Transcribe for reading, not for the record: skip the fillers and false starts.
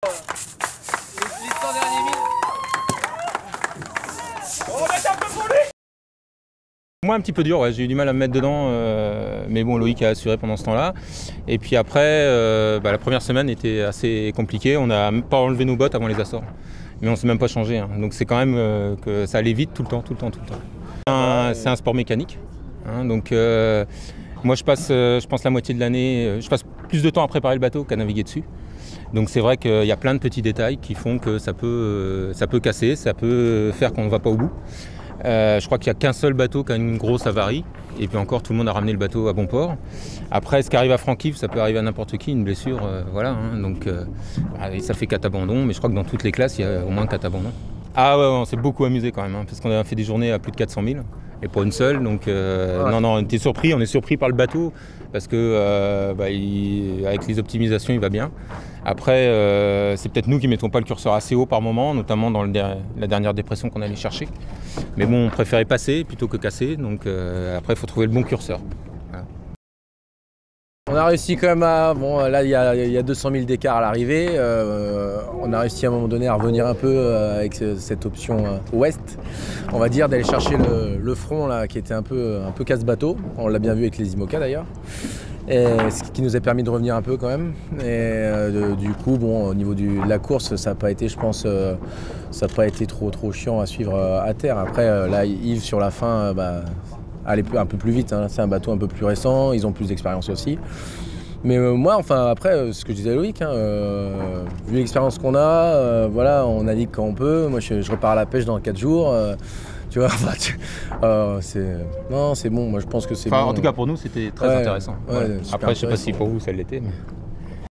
Les 100 derniers milles. On va mettre un peu pour lui. Moi un petit peu dur, ouais. J'ai eu du mal à me mettre dedans, mais bon, Loïc a assuré pendant ce temps-là. Et puis après, la première semaine était assez compliquée. On n'a même pas enlevé nos bottes avant les Açores, mais on ne s'est même pas changé, hein. Donc c'est quand même que ça allait vite tout le temps. C'est un sport mécanique, hein. Donc moi je passe la moitié de l'année, je passe plus de temps à préparer le bateau qu'à naviguer dessus. Donc c'est vrai qu'il y a plein de petits détails qui font que ça peut casser, ça peut faire qu'on ne va pas au bout. Je crois qu'il n'y a qu'un seul bateau qui a une grosse avarie, et puis encore tout le monde a ramené le bateau à bon port. Après, ce qui arrive à Franck-Yves, ça peut arriver à n'importe qui, une blessure, voilà, hein. Donc ça fait 4 abandons, mais je crois que dans toutes les classes, il y a au moins 4 abandons. Ah ouais, on s'est beaucoup amusé quand même, hein, parce qu'on a fait des journées à plus de 400 000, et pas une seule, donc non, on est surpris par le bateau, parce que avec les optimisations, il va bien. Après, c'est peut-être nous qui ne mettons pas le curseur assez haut par moment, notamment dans la dernière dépression qu'on allait chercher. Mais bon, on préférait passer plutôt que casser, donc après, il faut trouver le bon curseur. Voilà. On a réussi quand même à... Bon, là, il y a 200 000 d'écart à l'arrivée. On a réussi à un moment donné à revenir un peu avec cette option ouest, on va dire, d'aller chercher le front là, qui était un peu casse-bateau. On l'a bien vu avec les IMOCA d'ailleurs. Et ce qui nous a permis de revenir un peu quand même. Et du coup, bon, au niveau de la course, ça n'a pas été, je pense, ça n'a pas été trop chiant à suivre à terre. Après, là, Yves sur la fin, aller un peu plus vite, hein. C'est un bateau un peu plus récent, ils ont plus d'expérience aussi. Mais moi, enfin, après, ce que je disais à Loïc, hein, vu l'expérience qu'on a, voilà, on navigue quand on peut. Moi, je repars à la pêche dans 4 jours. Tu vois, non, c'est bon. Moi, je pense que c'est bon. En tout cas, pour nous, c'était très intéressant. Ouais, Après, je ne sais pas si pour vous, ça l'était. Mais...